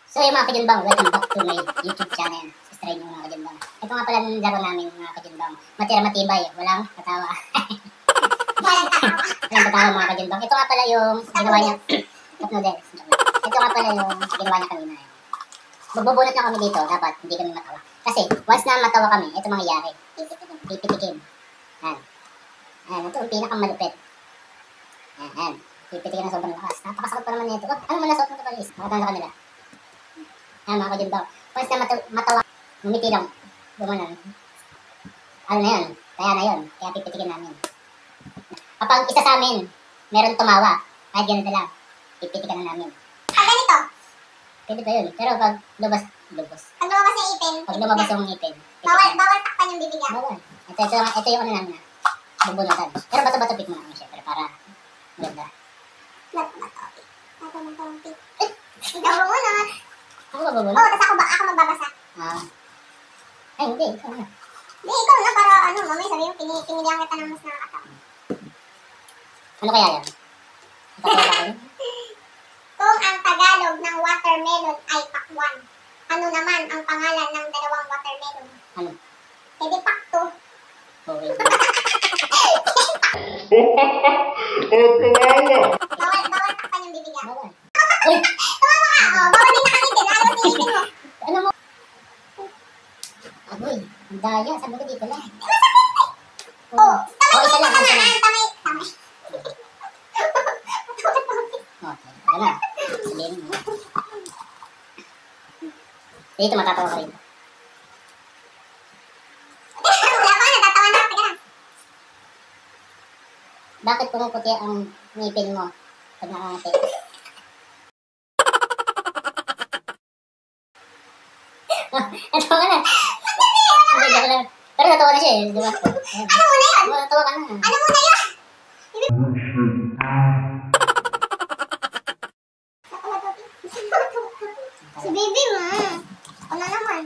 So yung mga kajunbang, welcome back to my YouTube channel. Subscribe nyo mga kajunbang. Ito nga pala ng laro namin mga kajunbang. Matira matibay, walang katawa. Walang katawa mga kajunbang. Ito nga pala yung ginawa niya. Cup noodles. Ito nga pala yung ginawa niya kanina. Magbubunot na kami dito, dapat hindi kami matawa. Kasi once na matawa kami, ito mangyayari. Pipitikin. Yan. Yan, ito yung pinakamalupit. Yan. Pipitikin na sobrang lakas. Napakasakot pa naman nito. Oh, ano man nasot mo ito palis? Nakatanda sa kanila. Yan mga kajunbang. Once na matawa, umiti lang. Gumanon. Ano na yun? Kaya na yun. Kaya pipitikin namin. Kapag isa sa amin, meron tumawa, kahit ganito lang, pipitikan na namin. Pag ganito? Pwede pa yun. Pero pag lumabas. Pag lumabas yung ipin? Pag lumabas yung ngipin. Bawal takpan yung bibig. Bawal. Ito yung ano namin na. Bubunutan. Pero bato-bato pick muna kami syempre para maganda. Bato-bato. Ikaw bumunot. Ako ba bubunot? Oo, tapos ako magbabasa. Ay, hindi. Ikaw na. Hindi, ikaw na para ano, mamaya sabi yung pinilihan kita ng mas nakakatawa. Ano kaya yan? Tatawa ba kayo? Kung ang Tagalog ng watermelon ay pakwan, ano naman ang pangalan ng dalawang watermelon? Ano? Pwede pakto. Okay. Bawal takpan yung bibig. Bawal. Uy! Tumawa ka! Oh, bawal din nakakitin. Lalo sa ipin mo. Ano mo? Agoy, ang daya. Sabi ko dito lang. Oh, Isa lang. tamay. Okay, ano na. Sabihin mo. Dito matatawa ka rin. Wala pa, natatawa na. Teka lang. Bakit pumuputi ang ngipin mo pag nakangati? Natawa ka na. Hindi, joke lang. Pero natawa na siya eh, di ba? Ano muna yun? Natawa ka na. Ano muna yun? Si baby mo. Ano naman?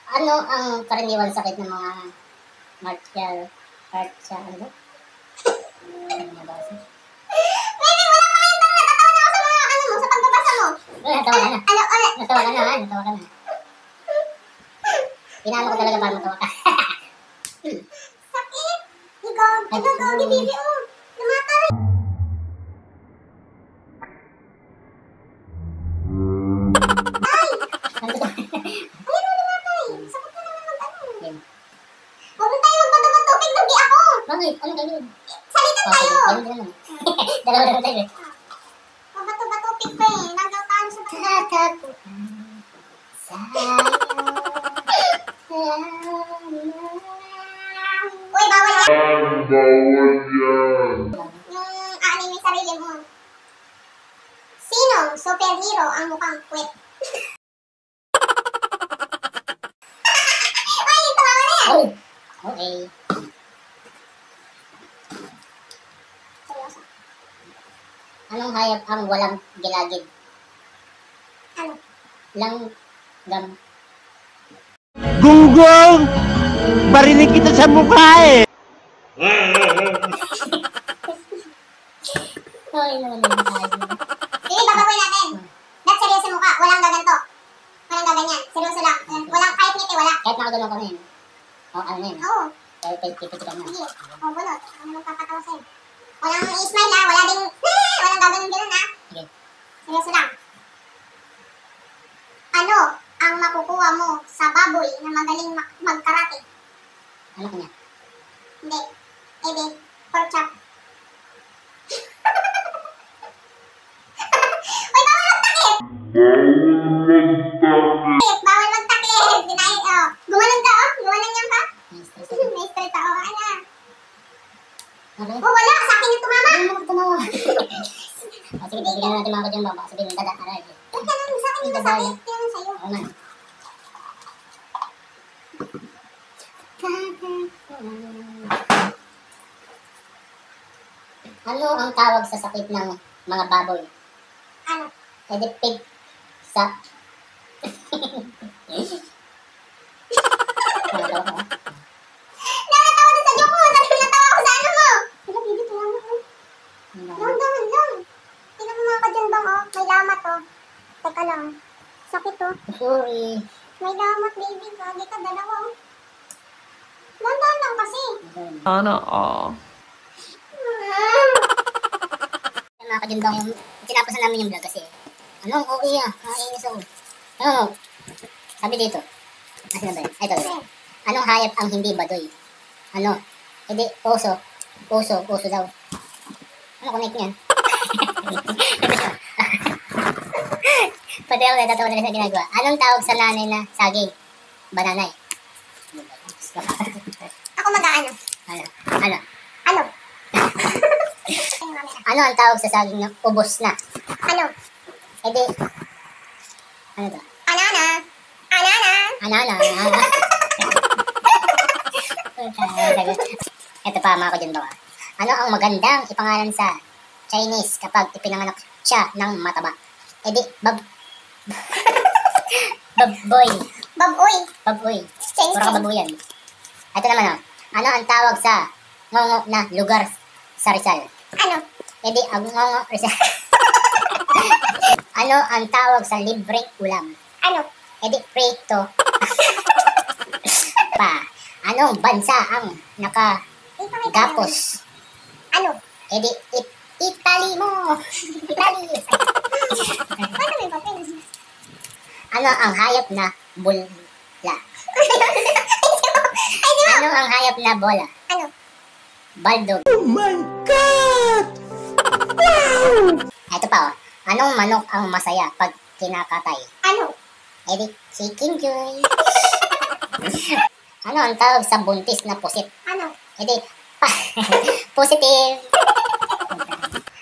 Ano ang karaniwang sakit ng mga martial arts sa ano? Ano na ba kasi? Baby, wala pa rin tawa. Natawa na ako sa mga ano mo, sa pagbabasa mo. Natawa ka na. Ano, ulit. Natawa ka na, ha? Natawa ka na. Inaano ko talaga para matawa ka. Sakit. Ikaw, di baby, oh. Namatay. Ay! Ano namatay? Sakit ka naman mag-ano. Huwag mo tayo magbato-bato. Pigdugi ako. Bakit? Ano ganyan? Salitan tayo. Ganun din naman. Dalawa tayo eh. Magbato-bato pig pa eh. Nagkakaano sa bato. Tatapuan sa'yo. Uy, bawal yan. Bawal yan. Yung aanin yung sarili mo. Sinong superhero ang mukhang puwet? Ay, tawa na yan. Oh! Okay. Seryoso. Anong hayop ang walang gilagid? Ano? Langgam. Gunggong! Barinig kita sa mukha eh! Okay naman yung tayo. Sige, babagoy natin. Dahil seryoso yung mukha. Walang gaganto. Walang gaganyan. Seryoso lang. Walang kahit ngiti, wala. Kahit nakagano'n ka na yun. O, ano na yun? Oo. Kaya pipitikan na. Sige. O, bunot. Ano magpapatawa sa'yo? Walang i-smile ha. Wala ding, walang gaganon ha. Sige. Seryoso lang. Ano ang makukuha mo sa baboy na magaling magkarate? Ano ka niya? Hindi. Ebe, pork chop. Uy, bawal magtakip! Bawal magtakip! Dinayin, oh. Gumanon ka, oh. Gumanon yan ka. May stress ako. May straight ako, ano. Okay. Oh, wala. Sa akin yung tumama. Ano mo tumawa? O, sige, bigyan na natin mga kadyang baka sabihin ng dada. Aray. Ba't ka lang? Sa akin yung masakit. Kaya lang sa'yo. Oo na. Ano ang tawag sa sakit ng mga baboy? Ano? Pwede pig sa... Natawa ka ba? Nakatawa na sa joke mo. Natawa ako sa ano mo. Wala, baby, tuwa mo. ka lang. Sakit to. Sorry. May gamot, baby. Lagi ka, dalawa. Oh. Dandan lang kasi. Sana all. Mga kajundang, tinapos na namin yung vlog kasi, ano, okay kainis ako. Ano, sabi dito, kasi na ba yun? Ay, ito. Anong hayop ang hindi baduy? Ano? Hindi, oso daw. Ano connect niyan? Pati ako natatawa na sa ginagawa. Anong tawag sa nanay na saging? Bananay. Ako mag-aano. Ano? Ano? Ano ang tawag sa saging na ubos na? Ano? Hindi. Ano to? Anana. Anana. Ano? Ito pa mga kajun ba? Ano ang magandang ipangalan sa Chinese kapag ipinanganak siya ng mataba? Edi, baboy. Baboy. Chinese. Puro ka baboyan. Ito naman ano ang tawag sa ngongo na lugar sa Rizal? Ano? Edi, ang ngongo Rizal. Ano ang tawag sa libreng ulam? Ano? Edi, prito. Pa, anong bansa ang nakagapos? Ano? Edi, Italy mo. Italy. Paano may papel? Ano ang hayop na bula? Ano ang hayop na bola? Ano? Baldog. Oh my God! Ito pa Anong manok ang masaya pag kinakatay? Ano? Edi, chicken joy. Ano ang tawag sa buntis na pusit? Ano? Edi, positive.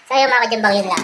So yung mga kajumbang yun lang.